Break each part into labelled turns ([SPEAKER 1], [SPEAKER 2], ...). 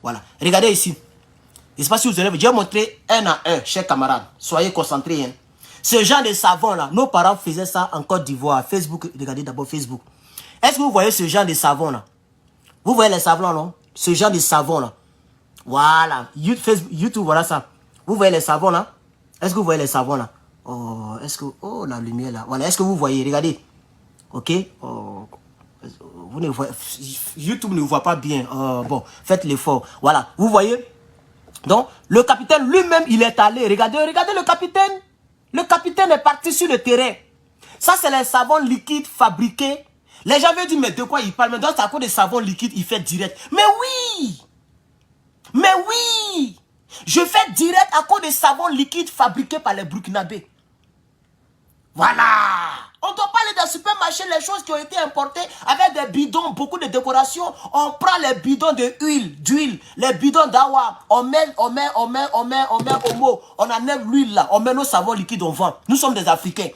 [SPEAKER 1] Voilà. Regardez ici. Je ne sais pas si vous avez vu. Je vais montrer un à un, chers camarades. Soyez concentrés. Hein. Ce genre de savon-là, nos parents faisaient ça en Côte d'Ivoire. Facebook, regardez d'abord Facebook. Est-ce que vous voyez ce genre de savon-là? Vous voyez les savons, non? Ce genre de savon-là. Voilà. YouTube, voilà ça. Vous voyez les savons, là? Est-ce que vous voyez les savons, là? Oh, est-ce que... Oh, la lumière, là. Voilà. Est-ce que vous voyez? Regardez. OK? Oh, vous ne voyez... YouTube ne voit pas bien. Bon, faites l'effort. Voilà. Vous voyez? Donc, le capitaine lui-même, il est allé. Regardez le capitaine. Le capitaine est parti sur le terrain. Ça, c'est les savons liquides fabriqués. Les gens veulent dire, mais de quoi il parle? Mais donc, c'est à cause des savons liquides, il fait direct. Mais oui! Mais oui! Je fais direct à cause des savons liquides fabriqués par les Burkinabés. Voilà! On doit parler d'un supermarché, les choses qui ont été importées avec des bidons, beaucoup de décorations. On prend les bidons d'huile, les bidons d'awa. On met au mot. On enlève l'huile là. On met nos savons liquides, on vend. Nous sommes des Africains.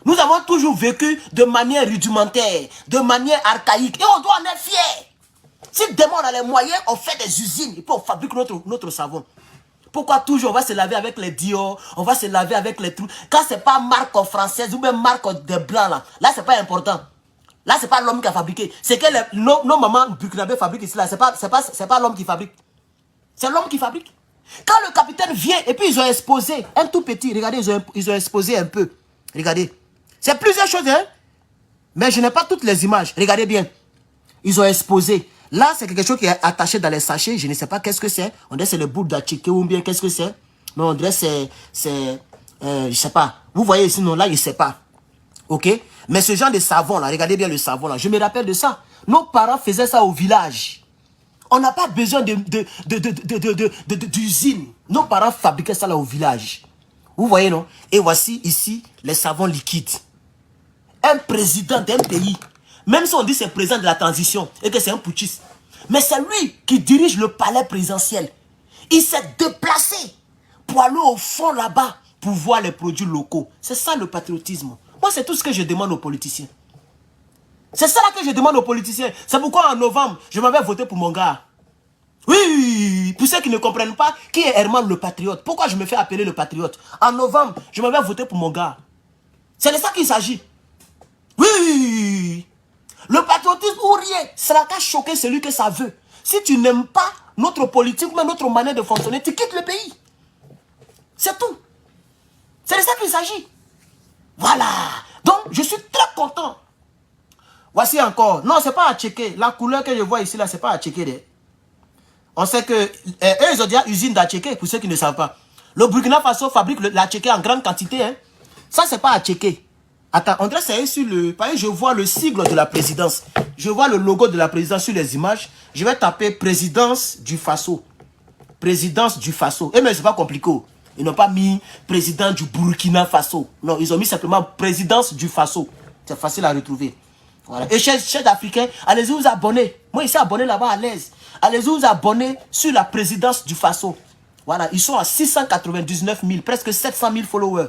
[SPEAKER 1] Nous avons toujours vécu de manière rudimentaire, de manière archaïque. Et on doit en être fiers. Si demain on a les moyens, on fait des usines et puis on fabrique notre savon. Pourquoi toujours on va se laver avec les Dior, on va se laver avec les trucs. Quand c'est pas marque française ou même marque des blancs là c'est pas important. Là c'est pas l'homme qui a fabriqué. C'est que nos mamans burkinabés fabriquent ici là, c'est pas l'homme qui fabrique. C'est l'homme qui fabrique. Quand le capitaine vient et puis ils ont exposé un tout petit, regardez, ils ont exposé un peu. Regardez. C'est plusieurs choses hein. Mais je n'ai pas toutes les images. Regardez bien. Ils ont exposé. Là, c'est quelque chose qui est attaché dans les sachets. Je ne sais pas qu'est-ce que c'est. On dirait c'est le bout d'achike ou bien qu'est-ce que c'est. Mais on dirait c'est je sais pas. Vous voyez ici, non, là, je ne sais pas. Ok? Mais ce genre de savon là, regardez bien le savon là. Je me rappelle de ça. Nos parents faisaient ça au village. On n'a pas besoin d'usine. Nos parents fabriquaient ça là au village. Vous voyez, non? Et voici ici les savons liquides. Un président d'un pays, même si on dit c'est le président de la transition et que c'est un putschiste, mais c'est lui qui dirige le palais présidentiel. Il s'est déplacé pour aller au fond là-bas pour voir les produits locaux. C'est ça le patriotisme. Moi, c'est tout ce que je demande aux politiciens. C'est ça que je demande aux politiciens. C'est pourquoi en novembre, je m'avais voté pour mon gars. Oui, pour ceux qui ne comprennent pas, qui est Herman le patriote? Pourquoi je me fais appeler le patriote? En novembre, je m'avais voté pour mon gars. C'est de ça qu'il s'agit. Oui, le patriotisme ou rien, cela va choquer celui que ça veut. Si tu n'aimes pas notre politique ou même notre manière de fonctionner, tu quittes le pays. C'est tout. C'est de ça qu'il s'agit. Voilà. Donc, je suis très content. Voici encore. Non, c'est pas à checker. La couleur que je vois ici, là, c'est pas à checker. On sait que eux, ils ont déjà usine d'Atchéké, pour ceux qui ne savent pas. Le Burkina Faso fabrique l'Atchéké en grande quantité. Hein. Ça, c'est pas à checker. Attends, on dirait que c'est sur le... Par exemple, je vois le sigle de la présidence. Je vois le logo de la présidence sur les images. Je vais taper présidence du Faso. Présidence du Faso. Et mais c'est pas compliqué. Ils n'ont pas mis président du Burkina Faso. Non, ils ont mis simplement présidence du Faso. C'est facile à retrouver. Voilà. Et chers Africains, allez-y vous abonner. Moi, ici, abonné là-bas à l'aise. Allez-y vous abonner sur la présidence du Faso. Voilà, ils sont à 699 000, presque 700 000 followers.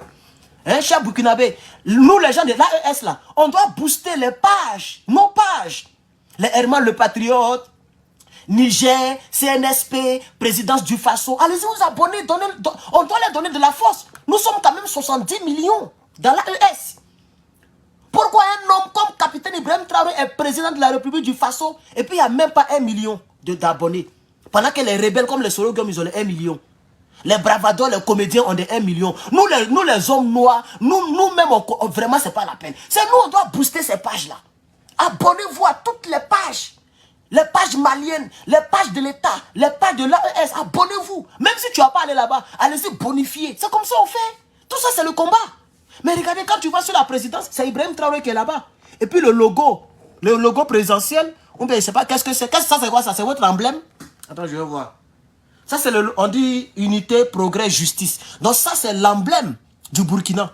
[SPEAKER 1] Hein, cher Burkinabé, nous les gens de l'AES là, on doit booster les pages, nos pages. Les Herman le Patriote, Niger, CNSP, présidence du Faso. Allez-y vous abonner, on doit leur donner de la force. Nous sommes quand même 70 millions dans l'AES. Pourquoi un homme comme capitaine Ibrahim Traoré est président de la République du Faso et puis il n'y a même pas 1 million d'abonnés? Pendant que les rebelles comme les Sorogum, ils ont les 1 million. Les bravadors, les comédiens ont des 1 million. Nous les hommes noirs, nous-mêmes, vraiment, c'est pas la peine. C'est nous, on doit booster ces pages-là. Abonnez-vous à toutes les pages. Les pages maliennes, les pages de l'État, les pages de l'AES. Abonnez-vous. Même si tu n'as pas allé là-bas, allez-y bonifier. C'est comme ça on fait. Tout ça, c'est le combat. Mais regardez, quand tu vas sur la présidence, c'est Ibrahim Traoré qui est là-bas. Et puis le logo présidentiel, on ne sait pas qu'est-ce que c'est. Qu'est-ce que ça, c'est quoi ça? C'est votre emblème? Attends, je vais voir. Ça, c'est on dit unité, progrès, justice. Donc ça, c'est l'emblème du Burkina.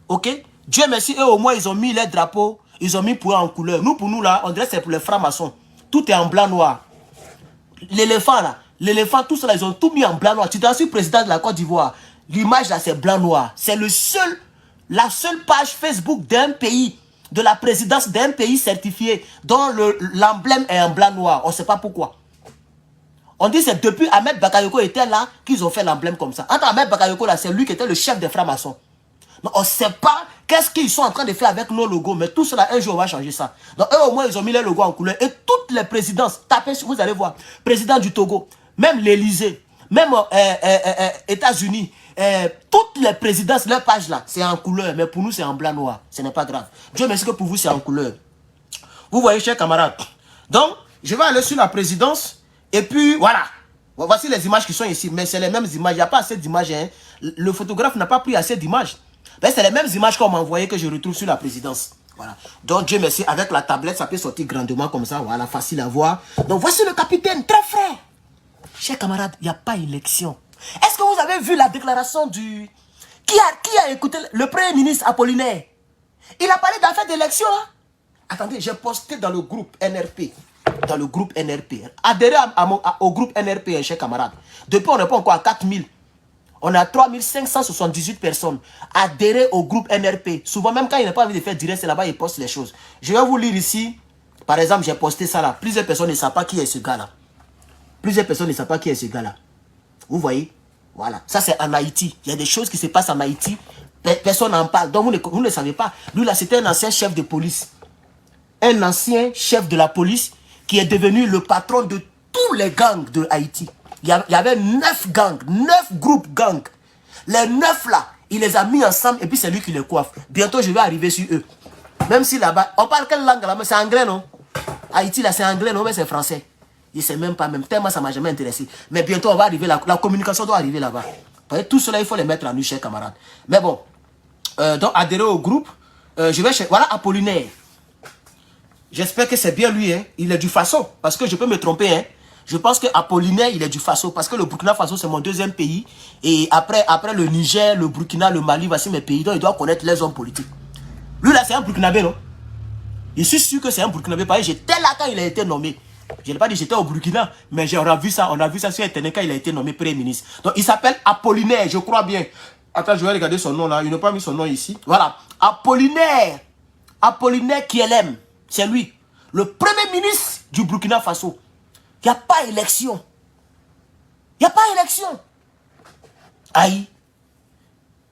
[SPEAKER 1] Ok? Dieu merci, eux au moins, ils ont mis les drapeaux, ils ont mis pour eux en couleur. Nous, pour nous, là, on dirait que c'est pour les francs-maçons. Tout est en blanc-noir. L'éléphant, là, l'éléphant, tout cela, ils ont tout mis en blanc-noir. Tu es président de la Côte d'Ivoire. L'image, là, c'est blanc-noir. C'est la seule page Facebook d'un pays, de la présidence d'un pays certifié, dont l'emblème est en blanc-noir. On ne sait pas pourquoi. On dit que c'est depuis Ahmed Bakayoko était là qu'ils ont fait l'emblème comme ça. Entre Ahmed Bakayoko là, c'est lui qui était le chef des francs-maçons. Donc on ne sait pas qu'est-ce qu'ils sont en train de faire avec nos logos. Mais tout cela, un jour, on va changer ça. Donc eux, au moins, ils ont mis les logos en couleur. Et toutes les présidences, tapez, vous allez voir. Président du Togo, même l'Élysée, même États-Unis, toutes les présidences, leur page là, c'est en couleur. Mais pour nous, c'est en blanc-noir. Ce n'est pas grave. Dieu merci que pour vous, c'est en couleur. Vous voyez, chers camarades. Donc, je vais aller sur la présidence. Et puis, voilà. Voici les images qui sont ici. Mais c'est les mêmes images. Il n'y a pas assez d'images. Hein. Le photographe n'a pas pris assez d'images. C'est les mêmes images qu'on m'a envoyées que je retrouve sur la présidence. Voilà. Donc, Dieu merci. Avec la tablette, ça peut sortir grandement comme ça. Voilà, facile à voir. Donc, voici le capitaine, très frais. Chers camarades, il n'y a pas élection. Est-ce que vous avez vu la déclaration du... Qui a écouté le premier ministre Apollinaire? Il a parlé d'affaires d'élection, là. Attendez, j'ai posté dans le groupe NRP. Dans le groupe NRP. Adhérez au groupe NRP, chers camarades. Depuis, on n'est pas encore à 4000. On a 3578 personnes. Adhérez au groupe NRP. Souvent, même quand il n'a pas envie de faire direct, c'est là-bas, il poste les choses. Je vais vous lire ici. Par exemple, j'ai posté ça là. Plusieurs personnes ne savent pas qui est ce gars-là. Plusieurs personnes ne savent pas qui est ce gars-là. Vous voyez? Voilà. Ça, c'est en Haïti. Il y a des choses qui se passent en Haïti. Personne n'en parle. Donc, vous ne savez pas. Lui, là, c'était un ancien chef de police. Un ancien chef de la police qui est devenu le patron de tous les gangs de Haïti. Il y avait 9 gangs, 9 groupes gangs. Les 9 là, il les a mis ensemble et puis c'est lui qui les coiffe. Bientôt, je vais arriver sur eux. Même si là-bas, on parle quelle langue là? C'est anglais, non? Haïti là, c'est anglais, non? Mais c'est français. Je ne sais même pas, même tellement ça ne m'a jamais intéressé. Mais bientôt, on va arriver là. La communication doit arriver là-bas. Tout cela, il faut les mettre en nu, chers camarades. Mais bon, donc adhérer au groupe. Je vais chez... Voilà Apollinaire. J'espère que c'est bien lui, hein. Il est du Faso, parce que je peux me tromper, hein. Je pense que Apollinaire, il est du Faso, parce que le Burkina Faso, c'est mon deuxième pays. Et après le Niger, le Burkina, le Mali, voici mes pays. Donc, il doit connaître les hommes politiques. Lui, là, c'est un Burkinabé, non? Je suis sûr que c'est un Burkinabé, parce que j'étais là quand il a été nommé. Je n'ai pas dit j'étais au Burkina, mais on a vu ça sur Internet quand il a été nommé Premier ministre. Donc, il s'appelle Apollinaire, je crois bien. Attends, je vais regarder son nom là. Il n'a pas mis son nom ici. Voilà. Apollinaire. Apollinaire Kielem. C'est lui. Le premier ministre du Burkina Faso. Il n'y a pas élection. Il n'y a pas élection. Aïe.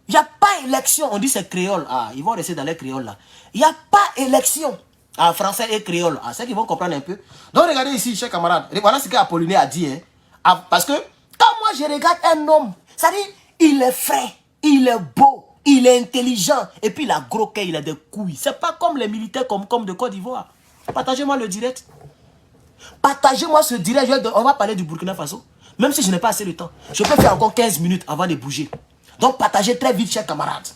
[SPEAKER 1] Il n'y a pas élection. On dit c'est créole. Ah, ils vont rester dans les créoles là. Il n'y a pas élection. Ah, français et créole. Ah, c'est qu'ils vont comprendre un peu. Donc, regardez ici, chers camarades. Voilà ce qu'Apollinaire a dit. Hein. Ah, parce que quand moi je regarde un homme, ça dit, il est frais, il est beau, il est intelligent. Et puis, il a gros cœur, il a des couilles. C'est pas comme les militaires comme de Côte d'Ivoire. Partagez-moi le direct. Partagez-moi ce direct. On va parler du Burkina Faso. Même si je n'ai pas assez de temps. Je peux faire encore 15 minutes avant de bouger. Donc, partagez très vite, chers camarades.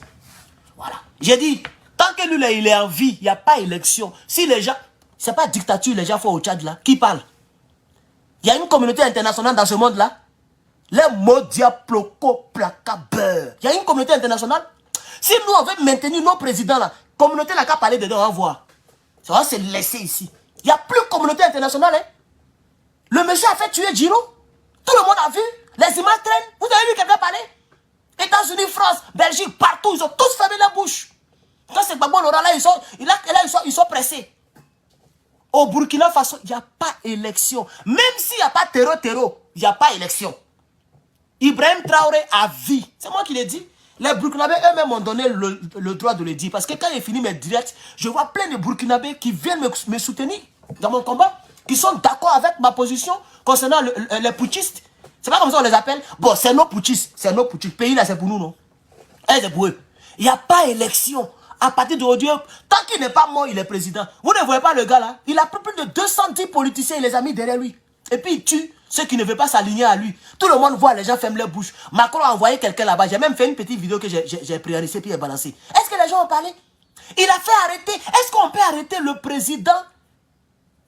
[SPEAKER 1] Voilà. J'ai dit, tant que lui, là, il est en vie, il n'y a pas élection. Si les gens... C'est pas dictature, les gens font au Tchad, là. Qui parle? Il y a une communauté internationale dans ce monde-là. Les mots diaploco, placa, beurre. Il y a une communauté internationale. Si nous, on veut maintenir nos présidents, là, communauté là, qui a parlé dedans, on va voir. Ça va se laisser ici. Il n'y a plus de communauté internationale. Hein. Le monsieur a fait tuer Giro. Tout le monde a vu. Les images traînent. Vous avez vu quelqu'un parler? États-Unis, France, Belgique, partout, ils ont tous fermé la bouche. Quand c'est Gbagbo Laurent, là, ils sont pressés. Au Burkina Faso, il n'y a pas élection. Même s'il n'y a pas terreau, il n'y a pas élection. Ibrahim Traoré a vie. C'est moi qui l'ai dit. Les Burkinabés eux-mêmes m'ont donné le droit de le dire. Parce que quand j'ai fini mes directs, je vois plein de Burkinabés qui viennent me soutenir dans mon combat, qui sont d'accord avec ma position concernant les putschistes. C'est pas comme ça on les appelle. Bon, c'est nos putschistes. C'est nos putschistes. Le pays là, c'est pour nous, non? C'est pour eux. Il n'y a pas élection. À partir d'aujourd'hui, tant qu'il n'est pas mort, il est président. Vous ne voyez pas le gars là? Il a pris plus de 210 politiciens, il les a mis derrière lui. Et puis il tue ceux qui ne veulent pas s'aligner à lui. Tout le monde voit, les gens ferment leur bouche. Macron a envoyé quelqu'un là-bas. J'ai même fait une petite vidéo que j'ai priorisée puis balancée. Est-ce que les gens ont parlé? Il a fait arrêter. Est-ce qu'on peut arrêter le président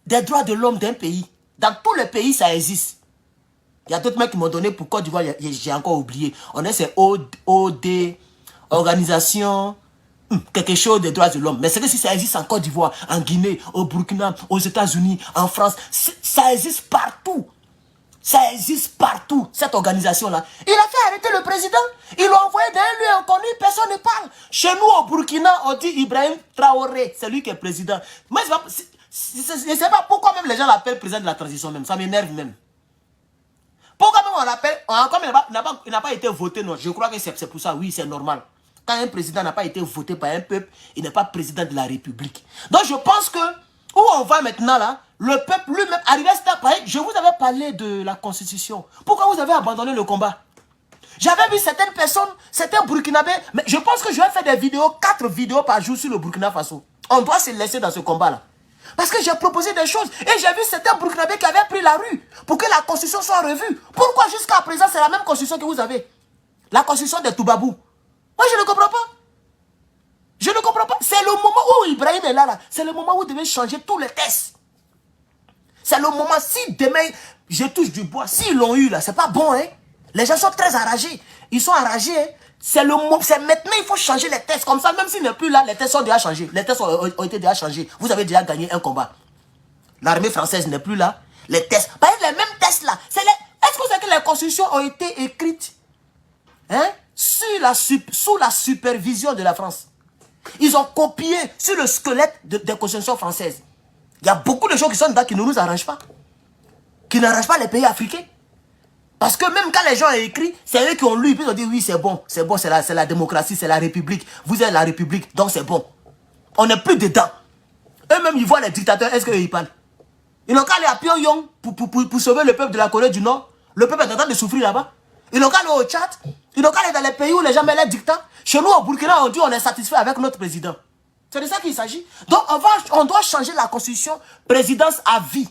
[SPEAKER 1] des droits de l'homme d'un pays? Dans tous les pays, ça existe. Il y a d'autres mecs qui m'ont donné pour Côte d'Ivoire, j'ai encore oublié. On est ces OD, organisation, quelque chose des droits de l'homme. Mais c'est que si ça existe en Côte d'Ivoire, en Guinée, au Burkina, aux États-Unis, en France, ça existe partout. Ça existe partout, cette organisation-là. Il a fait arrêter le président. Ils l'ont envoyé d'un lieu inconnu, personne ne parle. Chez nous, au Burkina, on dit Ibrahim Traoré. C'est lui qui est président. Moi, je ne sais pas pourquoi même les gens l'appellent président de la transition même. Ça m'énerve même. l'appelle, comme il n'a pas été voté, non, je crois que c'est pour ça, oui, c'est normal. Quand un président n'a pas été voté par un peuple, il n'est pas président de la République. Donc je pense que, où on va maintenant là, le peuple lui-même, arrivé à ce temps, je vous avais parlé de la Constitution. Pourquoi vous avez abandonné le combat? J'avais vu certaines personnes, certains Burkinabés, mais je pense que je vais faire des vidéos, 4 vidéos par jour sur le Burkina Faso. On doit se laisser dans ce combat-là. Parce que j'ai proposé des choses et j'ai vu certains Burkinabés qui avaient pris la rue pour que la Constitution soit revue. Pourquoi jusqu'à présent c'est la même Constitution que vous avez? La Constitution de Toubabou. Moi je ne comprends pas. Je ne comprends pas. C'est le moment où Ibrahim est là. C'est le moment où vous devez changer tous les tests. C'est le moment, si demain, je touche du bois, s'ils l'ont eu là, c'est pas bon, hein. Les gens sont très enragés. Ils sont enragés, hein. C'est le moment, c'est maintenant, il faut changer les tests. Comme ça, même s'il n'est plus là, les tests sont déjà changés. Les tests ont été déjà changés. Vous avez déjà gagné un combat. L'armée française n'est plus là. Les tests, par exemple, les mêmes tests là. Est-ce que vous savez que les constitutions ont été écrites, hein, sous la supervision de la France? Ils ont copié sur le squelette des constitutions françaises. Il y a beaucoup de choses qui sont dedans qui ne nous arrangent pas. Qui n'arrangent pas les pays africains. Parce que même quand les gens ont écrit, c'est eux qui ont lu, puis ils ont dit oui, c'est bon, c'est la démocratie, c'est la République. Vous êtes la République, donc c'est bon. On n'est plus dedans. Eux-mêmes, ils voient les dictateurs, est-ce qu'ils parlent? Ils n'ont qu'à aller à Pyongyang pour sauver le peuple de la Corée du Nord. Le peuple est en train de souffrir là-bas. Ils n'ont qu'à aller au Tchad. Ils n'ont qu'à aller dans les pays où les gens mettent les dictats. Chez nous, au Burkina, on dit on est satisfait avec notre président. C'est de ça qu'il s'agit. Donc, on doit changer la constitution, présidence à vie.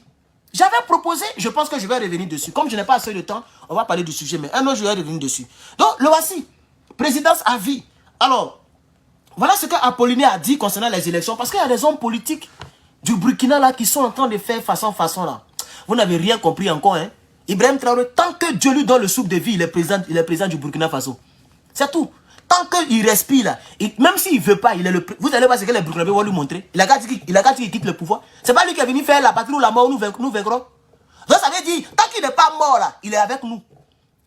[SPEAKER 1] J'avais proposé, je pense que je vais revenir dessus. Comme je n'ai pas assez de temps, on va parler du sujet, mais un autre, je vais revenir dessus. Donc, le voici. Présidence à vie. Alors, voilà ce qu'Apollinaire a dit concernant les élections. Parce qu'il y a des hommes politiques du Burkina là qui sont en train de faire façon là. Vous n'avez rien compris encore, hein. Ibrahim Traoré, tant que Dieu lui donne le souffle de vie, il est président du Burkina Faso. C'est tout. Tant qu'il respire là, même s'il ne veut pas, il est le président. Vous allez voir ce que les Burkinabés vont lui montrer. Il a qu'à dire qu'il quitte le pouvoir. C'est pas lui qui est venu faire la patrie ou la mort, nous vaincrons. Donc ça veut dire, tant qu'il n'est pas mort là, il est avec nous.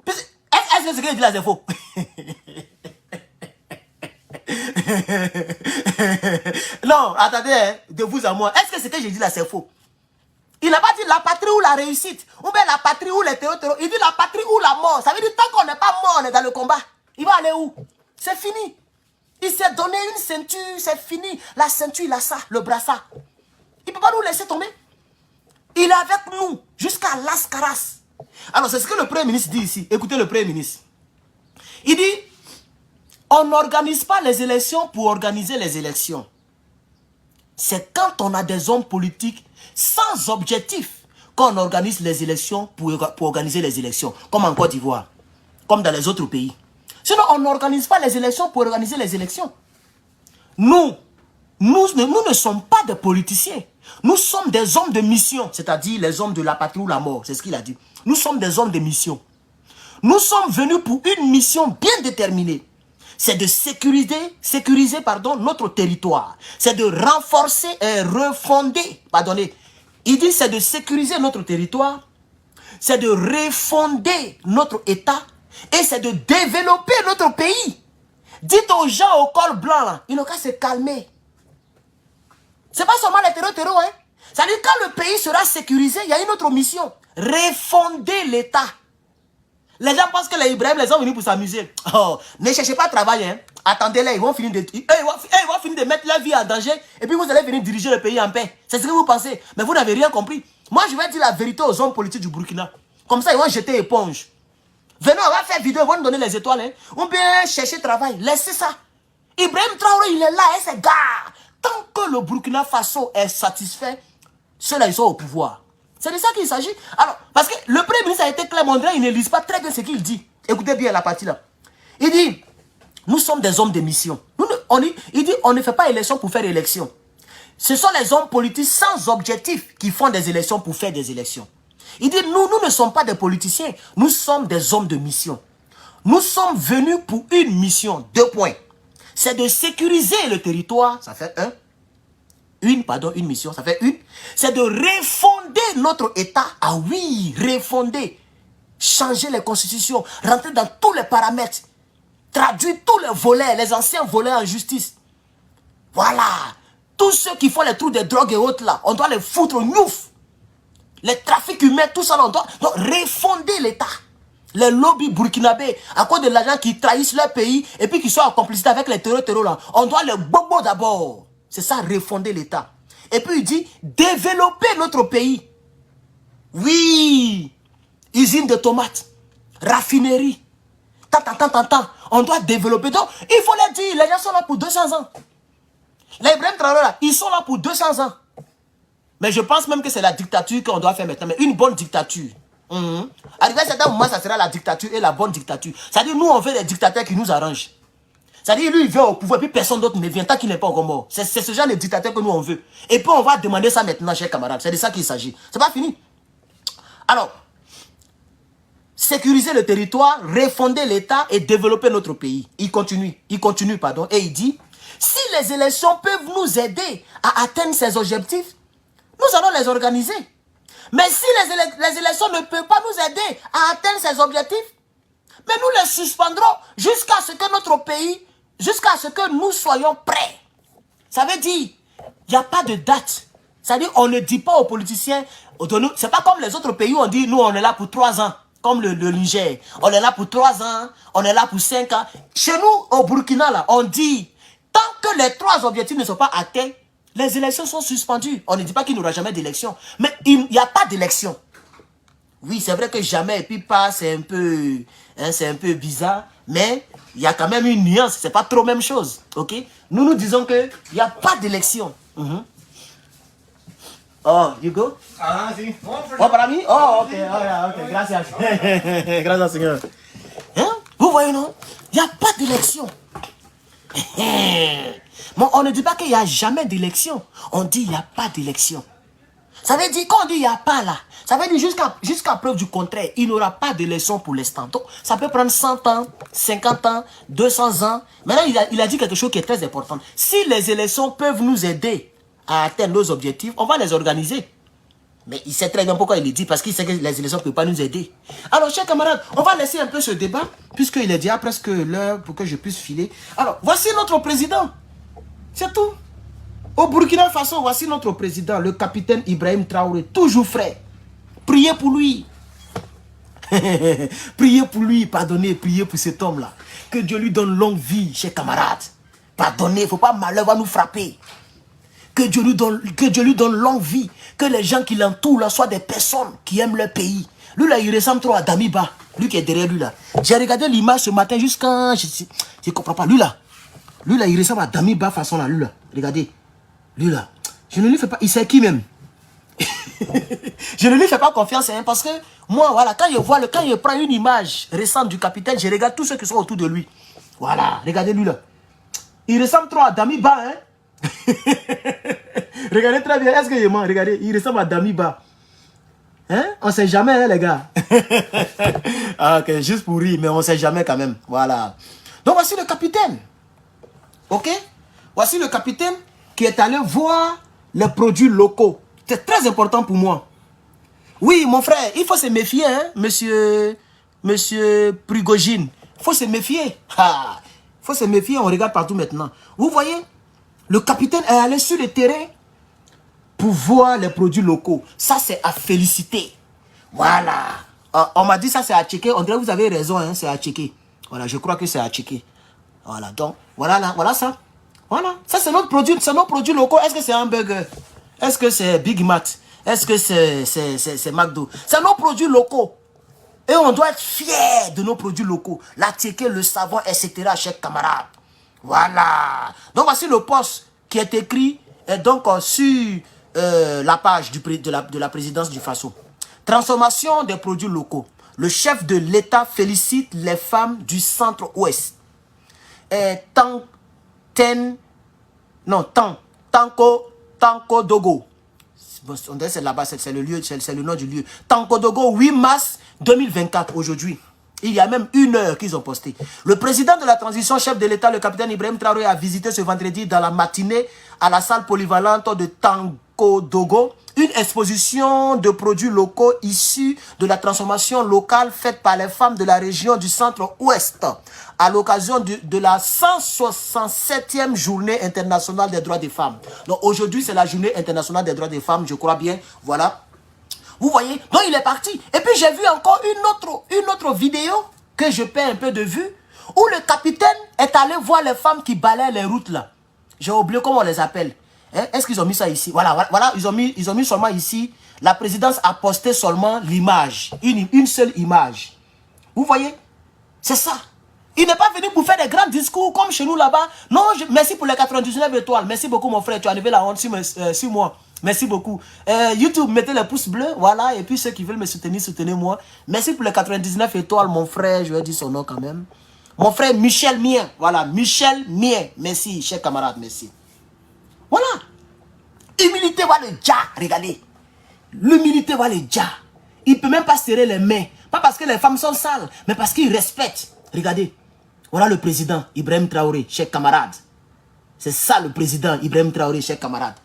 [SPEAKER 1] Est-ce que ce qu'il dit là c'est faux? Non, attendez, hein, de vous à moi. Est-ce que ce que j'ai dit là c'est faux? Il n'a pas dit la patrie ou la réussite, ou bien la patrie ou les terreurs. Il dit la patrie ou la mort. Ça veut dire tant qu'on n'est pas mort, on est dans le combat. Il va aller où? C'est fini. Il s'est donné une ceinture, c'est fini. La ceinture, il a ça, le brassard. Il ne peut pas nous laisser tomber. Il est avec nous jusqu'à Las Caras. Alors, c'est ce que le Premier ministre dit ici. Écoutez le Premier ministre. Il dit, on n'organise pas les élections pour organiser les élections. C'est quand on a des hommes politiques sans objectif qu'on organise les élections pour organiser les élections. Comme en Côte d'Ivoire, comme dans les autres pays. Sinon, on n'organise pas les élections pour organiser les élections. Nous ne sommes pas des politiciens. Nous sommes des hommes de mission, c'est-à-dire les hommes de la patrie ou la mort. C'est ce qu'il a dit. Nous sommes des hommes de mission. Nous sommes venus pour une mission bien déterminée. C'est de sécuriser notre territoire. C'est de renforcer et refonder. Pardonnez. Il dit c'est de sécuriser notre territoire. C'est de refonder notre État. Et c'est de développer notre pays. Dites aux gens au col blanc, là, ils n'ont qu'à se calmer. Ce n'est pas seulement les terreaux, hein. Ça veut dire quand le pays sera sécurisé, il y a une autre mission. Refonder l'État. Les gens pensent que les Ibrahim, les ont venus pour s'amuser. Oh, ne cherchez pas à travailler, hein. Attendez-les, ils vont finir de mettre leur vie en danger. Et puis vous allez venir diriger le pays en paix. C'est ce que vous pensez. Mais vous n'avez rien compris. Moi, je vais dire la vérité aux hommes politiques du Burkina. Comme ça, ils vont jeter éponge. Venez, on va faire vidéo, ils vont nous donner les étoiles. Hein. On peut chercher travail. Laissez ça. Ibrahim Traoré, il est là, hein, c'est gars. Tant que le Burkina Faso est satisfait, ceux-là, ils sont au pouvoir. C'est de ça qu'il s'agit. Alors, parce que le Premier ministre a été clair, Mondré, il ne lise pas très bien ce qu'il dit. Écoutez bien la partie là. Il dit, nous sommes des hommes de mission. Il dit, on ne fait pas élection pour faire élection. Ce sont les hommes politiques sans objectif qui font des élections pour faire des élections. Il dit, nous ne sommes pas des politiciens. Nous sommes des hommes de mission. Nous sommes venus pour une mission. 2 points. C'est de sécuriser le territoire. Ça fait une mission. Ça fait une. C'est de refonder notre État. Ah oui, refonder. Changer les constitutions. Rentrer dans tous les paramètres. Traduire tous les volets, les anciens volets en justice. Voilà. Tous ceux qui font les trous de drogue et autres là, on doit les foutre au gnouf. Les trafics humains, tout ça, on doit refonder l'État. Les lobbies burkinabés, à cause de l'argent qui trahissent leur pays et puis qui sont en complicité avec les terroristes là, on doit les bobo d'abord. C'est ça, refonder l'État. Et puis il dit, développer notre pays. Oui, usine de tomates, raffinerie. On doit développer. Donc, il faut les dire, les gens sont là pour 200 ans. Les Ibrahim Traoré là, ils sont là pour 200 ans. Mais je pense même que c'est la dictature qu'on doit faire maintenant. Mais une bonne dictature. Arrivé à un certain moment, ça sera la dictature et la bonne dictature. C'est-à-dire, nous, on veut des dictateurs qui nous arrangent. C'est-à-dire, lui, il vient au pouvoir, puis personne d'autre ne vient tant qu'il n'est pas encore mort. C'est ce genre de dictateur que nous, on veut. Et puis, on va demander ça maintenant, chers camarades. C'est de ça qu'il s'agit. C'est pas fini. Alors, sécuriser le territoire, refonder l'État et développer notre pays. Il continue, et il dit, si les élections peuvent nous aider à atteindre ces objectifs, nous allons les organiser. Mais si les élections ne peuvent pas nous aider à atteindre ces objectifs, mais nous les suspendrons jusqu'à ce que notre pays, jusqu'à ce que nous soyons prêts. Ça veut dire, il n'y a pas de date. C'est-à-dire, on ne dit pas aux politiciens, c'est pas comme les autres pays où on dit, nous on est là pour 3 ans, comme le Niger. On est là pour 3 ans, on est là pour 5 ans. Chez nous, au Burkina, là, on dit, tant que les 3 objectifs ne sont pas atteints, les élections sont suspendues. On ne dit pas qu'il n'y aura jamais d'élection. Mais il n'y a pas d'élection. Oui, c'est vrai que jamais et puis pas, c'est un peu bizarre. Mais il y a quand même une nuance. C'est pas trop même chose. Ok? Nous disons qu'il n'y a pas d'élection. Oh, you go?
[SPEAKER 2] Ah, si.
[SPEAKER 1] Oh, para mí? Oh, ok, ok, gracias. Gracias, Seigneur. Hein? Vous voyez, non? Il n'y a pas d'élection. Bon, on ne dit pas qu'il n'y a jamais d'élection. On dit qu'il n'y a pas d'élection. Ça veut dire, quand on dit il n'y a pas là, ça veut dire jusqu'à preuve du contraire, il n'y aura pas d'élection pour l'instant. Donc, ça peut prendre 100 ans, 50 ans, 200 ans. Maintenant, il a dit quelque chose qui est très important. Si les élections peuvent nous aider à atteindre nos objectifs, on va les organiser. Mais il sait très bien pourquoi il le dit, parce qu'il sait que les élections ne peuvent pas nous aider. Alors, chers camarades, on va laisser un peu ce débat, puisqu'il est déjà presque l'heure pour que je puisse filer. Alors, voici notre président. C'est tout. Au Burkina Faso, voici notre président, le capitaine Ibrahim Traoré, toujours frais. Priez pour lui. Priez pour lui, pardonnez, priez pour cet homme-là. Que Dieu lui donne longue vie, chers camarades. Pardonnez, il ne faut pas malheur va nous frapper. Que Dieu lui donne longue vie. Que les gens qui l'entourent là soient des personnes qui aiment leur pays. Lui là, il ressemble trop à Damiba. Lui qui est derrière lui là. J'ai regardé l'image ce matin jusqu'à... Je ne comprends pas. Lui là, il ressemble à Damiba façon là. Lui là, regardez. Lui là, je ne lui fais pas... Il sait qui même? Je ne lui fais pas confiance hein, parce que moi, voilà, quand je prends une image récente du capitaine, je regarde tous ceux qui sont autour de lui. Voilà, regardez lui là. Il ressemble trop à Damiba, hein? Regardez très bien, est-ce que je mens? Regardez, il ressemble à Damiba. Hein? On ne sait jamais, hein, les gars. Ah, ok, juste pour rire, mais on ne sait jamais quand même. Voilà. Donc voici le capitaine. Ok? Voici le capitaine qui est allé voir les produits locaux. C'est très important pour moi. Oui, mon frère, il faut se méfier, hein, monsieur Prigogine. Il faut se méfier. Il faut se méfier, on regarde partout maintenant. Vous voyez, le capitaine est allé sur le terrain pour voir les produits locaux. Ça, c'est à féliciter. Voilà. On m'a dit ça, c'est à checker. On dirait que vous avez raison, hein, c'est à checker. Voilà, je crois que c'est à checker. Voilà, donc, voilà, là, voilà ça. Voilà, ça c'est notre produit, locaux. Est-ce que c'est hamburger? Est-ce que c'est Big Mac? Est-ce que c'est McDo? C'est nos produits locaux. Et on doit être fiers de nos produits locaux. La ticket, le savon, etc., chers camarades. Voilà. Donc voici le poste qui est écrit donc, sur la page de la présidence du Faso. Transformation des produits locaux. Le chef de l'État félicite les femmes du centre-ouest. Tanko Dogo. C'est là-bas, c'est le nom du lieu. Tanko Dogo, 8 mars 2024, aujourd'hui. Il y a même 1 heure qu'ils ont posté. Le président de la transition, chef de l'État, le capitaine Ibrahim Traoré, a visité ce vendredi dans la matinée à la salle polyvalente de Tanko Dogo une exposition de produits locaux issus de la transformation locale faite par les femmes de la région du centre-ouest à l'occasion de la 167e journée internationale des droits des femmes. Donc aujourd'hui, c'est la journée internationale des droits des femmes, je crois bien. Voilà. Vous voyez? Donc il est parti. Et puis j'ai vu encore une autre vidéo que je paie un peu de vue, où le capitaine est allé voir les femmes qui balaient les routes là. J'ai oublié comment on les appelle. Hein? Est-ce qu'ils ont mis ça ici? Voilà, ils ont mis seulement ici. La présidence a posté seulement l'image. Une seule image. Vous voyez? C'est ça. Il n'est pas venu pour faire des grands discours comme chez nous là-bas. Non, merci pour les 99 étoiles. Merci beaucoup mon frère. Tu as enlevé la honte sur moi. Merci beaucoup. YouTube, mettez les pouces bleus. Voilà. Et puis ceux qui veulent me soutenir, soutenez-moi. Merci pour les 99 étoiles mon frère. Je vais dire son nom quand même. Mon frère Michel Mien. Voilà. Michel Mien. Merci, cher camarade. Merci. Voilà. Humilité, voilà le dja. Regardez. L'humilité, voilà le dja. Il ne peut même pas serrer les mains. Pas parce que les femmes sont sales, mais parce qu'il respecte. Regardez. Voilà le président Ibrahim Traoré, cher camarade. C'est ça le président Ibrahim Traoré, cher camarade.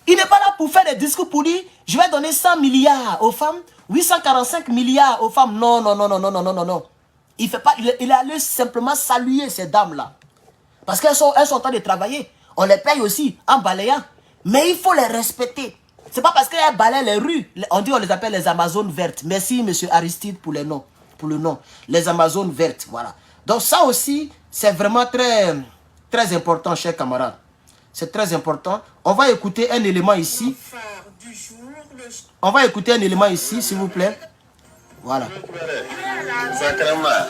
[SPEAKER 1] Il n'est pas là pour faire des discours pour dire je vais donner 100 milliards aux femmes, 845 milliards aux femmes. Non, non, non, non, non, non, non, non, non. Il fait pas, il est allé simplement saluer ces dames-là. Parce qu'elles sont en train de travailler. On les paye aussi en balayant. Mais il faut les respecter. C'est pas parce qu'elles balayent les rues. On les appelle les Amazones vertes. Merci, monsieur Aristide, pour le nom. Les Amazones vertes, voilà. Donc ça aussi, c'est vraiment très, très important, chers camarades. C'est très important. On va écouter un élément ici. On va écouter un élément ici, s'il vous plaît. Voilà.
[SPEAKER 2] Zakrama,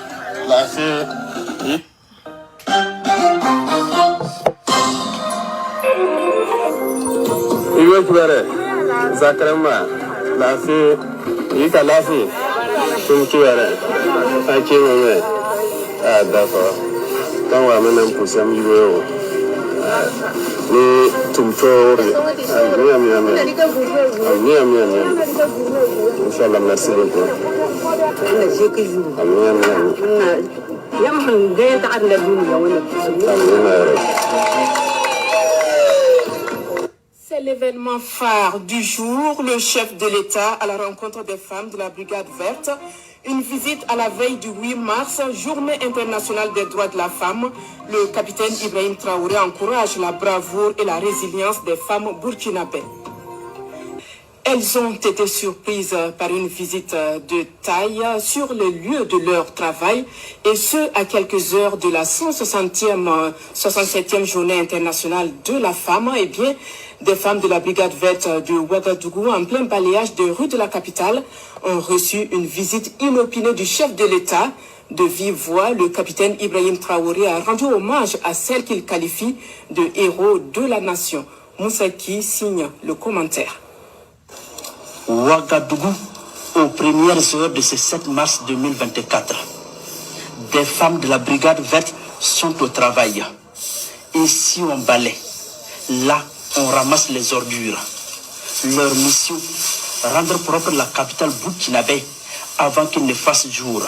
[SPEAKER 2] la fille, il a la fille, ah d'accord, quand on va même pousser un milieu, mais tout le temps, Inch'Allah, merci beaucoup.
[SPEAKER 3] C'est l'événement phare du jour, le chef de l'État à la rencontre des femmes de la Brigade Verte. Une visite à la veille du 8 mars, journée internationale des droits de la femme. Le capitaine Ibrahim Traoré encourage la bravoure et la résilience des femmes burkinabées. Elles ont été surprises par une visite de taille sur le lieu de leur travail, et ce, à quelques heures de la 167e journée internationale de la femme. Eh bien, des femmes de la Brigade Verte de Ouagadougou, en plein balayage des rues de la capitale, ont reçu une visite inopinée du chef de l'État. De vive voix, le capitaine Ibrahim Traoré a rendu hommage à celle qu'il qualifie de héros de la nation. Moussaki signe le commentaire.
[SPEAKER 4] Ouagadougou, aux premières heures de ce 7 mars 2024. Des femmes de la Brigade Verte sont au travail. Ici, on balaie. Là, on ramasse les ordures. Leur mission, rendre propre la capitale burkinabé avant qu'il ne fasse jour.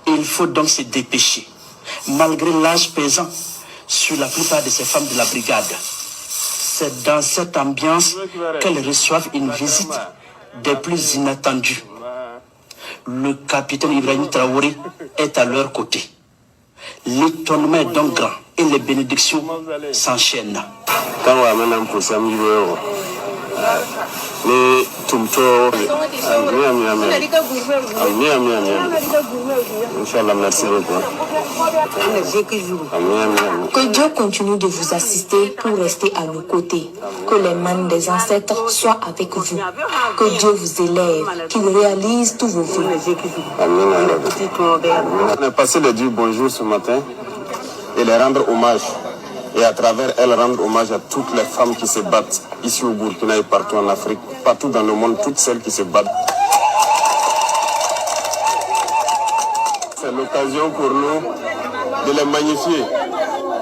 [SPEAKER 4] Il faut donc se dépêcher, malgré l'âge pesant sur la plupart de ces femmes de la brigade. C'est dans cette ambiance qu'elles reçoivent une visite des plus inattendues. Le capitaine Ibrahim Traoré est à leur côté. L'étonnement est donc grand et les bénédictions s'enchaînent.
[SPEAKER 2] Inch'Allah, merci beaucoup.
[SPEAKER 5] Que Dieu continue de vous assister pour rester à nos côtés. Que les mains des ancêtres soient avec vous. Que Dieu vous élève, qu'il réalise tous vos vœux.
[SPEAKER 2] On est passé de dire bonjour ce matin et les rendre hommage. Et à travers elles, rendre hommage à toutes les femmes qui se battent ici au Burkina et partout en Afrique, partout dans le monde, toutes celles qui se battent. C'est l'occasion pour nous de les magnifier,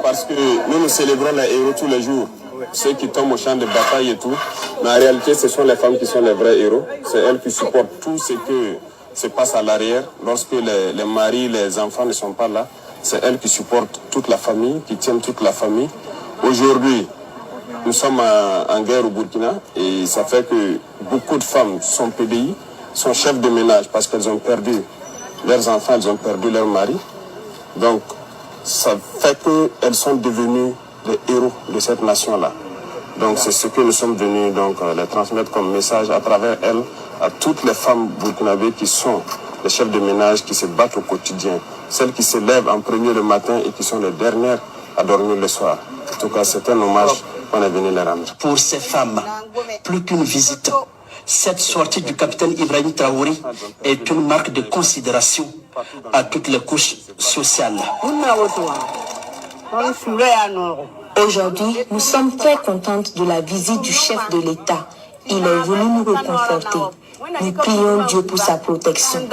[SPEAKER 2] parce que nous célébrons les héros tous les jours, ceux qui tombent au champ de bataille et tout. Mais en réalité, ce sont les femmes qui sont les vrais héros. C'est elles qui supportent tout ce que se passe à l'arrière, lorsque les maris, les enfants ne sont pas là. C'est elles qui supportent toute la famille, qui tiennent toute la famille. Aujourd'hui, nous sommes en guerre au Burkina et ça fait que beaucoup de femmes sont PDI, sont chefs de ménage parce qu'elles ont perdu leurs enfants, elles ont perdu leur mari. Donc, ça fait qu'elles sont devenues les héros de cette nation-là. Donc, c'est ce que nous sommes venus donc, les transmettre comme message à travers elles, à toutes les femmes burkinabées qui sont les chefs de ménage, qui se battent au quotidien, celles qui se lèvent en premier le matin et qui sont les dernières à dormir le soir. En tout cas, c'est un hommage qu'on est venu leur rendre.
[SPEAKER 4] Pour ces femmes, plus qu'une visite, cette sortie du capitaine Ibrahim Traoré est une marque de considération à toutes les couches sociales.
[SPEAKER 5] Aujourd'hui, nous sommes très contentes de la visite du chef de l'État. Il est venu nous reconforter. Nous prions Dieu pour sa protection.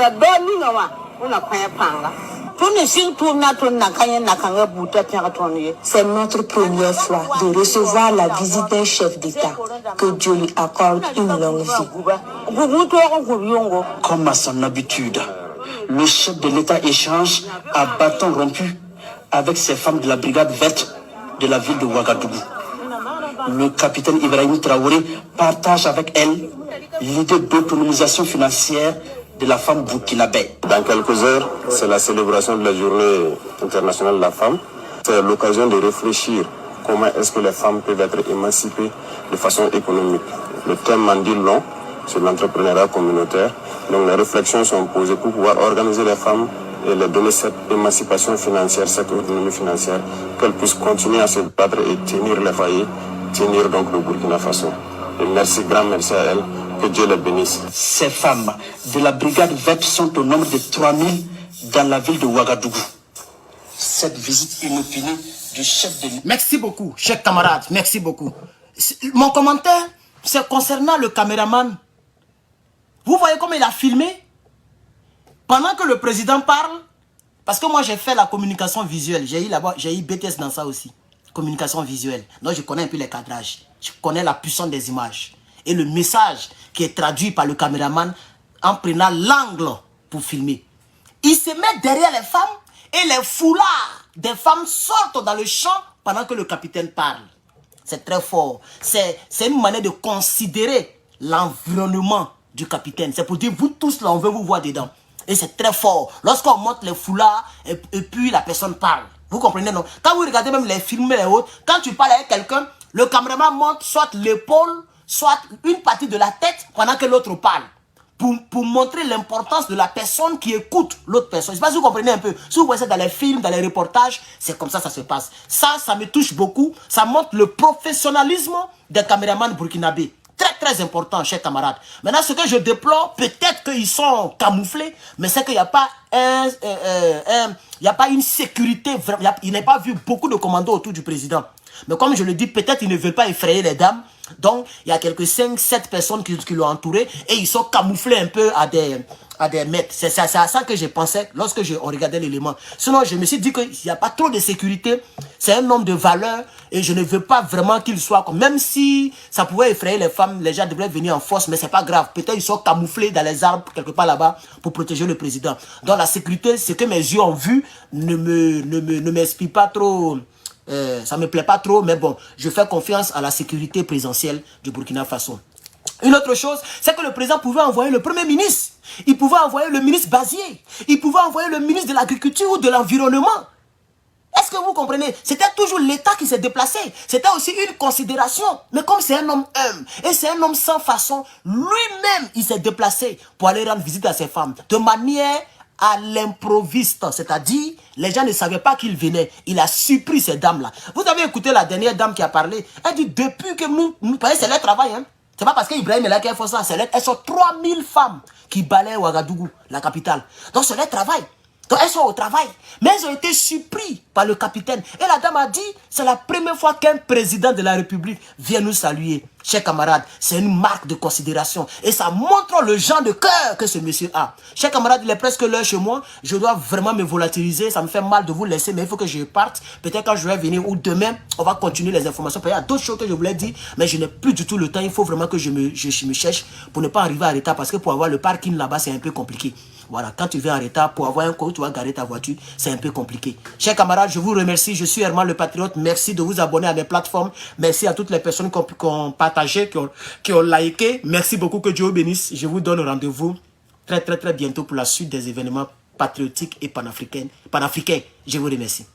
[SPEAKER 5] C'est notre première fois de recevoir la visite d'un chef d'État. Que Dieu lui accorde une longue vie.
[SPEAKER 4] Comme à son habitude, le chef de l'État échange à bâton rompu avec ces femmes de la brigade verte de la ville de Ouagadougou. Le capitaine Ibrahim Traoré partage avec elle l'idée d'autonomisation financière de la femme burkinabé.
[SPEAKER 2] Dans quelques heures, c'est la célébration de la journée internationale de la femme. C'est l'occasion de réfléchir comment est-ce que les femmes peuvent être émancipées de façon économique. Le thème en dit long sur l'entrepreneuriat communautaire. Donc les réflexions sont posées pour pouvoir organiser les femmes et leur donner cette émancipation financière, cette autonomie financière, qu'elles puissent continuer à se battre et tenir les foyers, tenir donc le Burkina Faso. Et merci, grand merci à elles. Que Dieu les bénisse.
[SPEAKER 4] Ces femmes de la brigade verte sont au nombre de 3000 dans la ville de Ouagadougou. Cette visite inopinée du chef de...
[SPEAKER 1] Merci beaucoup, chers camarades, merci beaucoup. Mon commentaire, c'est concernant le caméraman. Vous voyez comment il a filmé? Pendant que le président parle, parce que moi j'ai fait la communication visuelle, j'ai eu BTS dans ça aussi. Communication visuelle. Donc je connais un peu les cadrages. Je connais la puissance des images. Et le message qui est traduit par le caméraman en prenant l'angle pour filmer. Il se met derrière les femmes et les foulards des femmes sortent dans le champ pendant que le capitaine parle. C'est très fort. C'est une manière de considérer l'environnement du capitaine. C'est pour dire, vous tous là, on veut vous voir dedans. Et c'est très fort. Lorsqu'on monte les foulards et puis la personne parle. Vous comprenez, non? Quand vous regardez même les films et les autres, quand tu parles avec quelqu'un, le caméraman monte soit l'épaule, soit une partie de la tête pendant que l'autre parle. Pour montrer l'importance de la personne qui écoute l'autre personne. Je ne sais pas si vous comprenez un peu. Si vous voyez ça dans les films, dans les reportages, c'est comme ça ça se passe. Ça me touche beaucoup. Ça montre le professionnalisme des caméramans burkinabés. Très très important, chers camarades. Maintenant, ce que je déplore, peut-être qu'ils sont camouflés, mais c'est qu'il n'y a pas une sécurité. Il n'est pas vu beaucoup de commandos autour du président. Mais comme je le dis, peut-être ils ne veulent pas effrayer les dames. Donc, il y a quelques 5-7 personnes qui l'ont entouré et ils sont camouflés un peu à des mètres. C'est à ça que j'ai pensé lorsque on regardait l'élément. Sinon, je me suis dit qu'il n'y a pas trop de sécurité. C'est un homme de valeur et je ne veux pas vraiment qu'il soit comme... Même si ça pouvait effrayer les femmes, les gens devraient venir en force, mais c'est pas grave. Peut-être ils sont camouflés dans les arbres quelque part là-bas pour protéger le président. Donc, la sécurité, ce que mes yeux ont vu ne m'explique pas trop... ça me plaît pas trop, mais bon, je fais confiance à la sécurité présidentielle du Burkina Faso. Une autre chose, c'est que le président pouvait envoyer le premier ministre. Il pouvait envoyer le ministre Bazier. Il pouvait envoyer le ministre de l'Agriculture ou de l'Environnement. Est-ce que vous comprenez? C'était toujours l'État qui s'est déplacé. C'était aussi une considération. Mais comme c'est un homme humble et c'est un homme sans façon, lui-même, il s'est déplacé pour aller rendre visite à ses femmes. De manière... à l'improviste, c'est-à-dire les gens ne savaient pas qu'il venait. Il a surpris ces dames-là. Vous avez écouté la dernière dame qui a parlé. Elle dit depuis que nous c'est leur travail. Hein. C'est pas parce qu'Ibrahim est là qu'elle fait ça. Elles sont 3000 femmes qui balaient Ouagadougou, la capitale. Donc c'est leur travail. Donc elles sont au travail. Mais elles ont été surpris par le capitaine. Et la dame a dit, c'est la première fois qu'un président de la République vient nous saluer. Chers camarades, c'est une marque de considération. Et ça montre le genre de cœur que ce monsieur a. Chers camarades, il est presque l'heure chez moi. Je dois vraiment me volatiliser. Ça me fait mal de vous laisser, mais il faut que je parte. Peut-être quand je vais venir ou demain, on va continuer les informations. Il y a d'autres choses que je voulais dire, mais je n'ai plus du tout le temps. Il faut vraiment que je me cherche pour ne pas arriver en retard. Parce que pour avoir le parking là-bas, c'est un peu compliqué. Voilà, quand tu viens en retard, pour avoir un coin où tu vas garer ta voiture, c'est un peu compliqué. Chers camarades, je vous remercie. Je suis Herman le Patriote. Merci de vous abonner à mes plateformes. Merci à toutes les personnes qui ont partagé, qui ont liké. Merci beaucoup, que Dieu vous bénisse. Je vous donne rendez-vous très bientôt pour la suite des événements patriotiques et panafricains. Je vous remercie.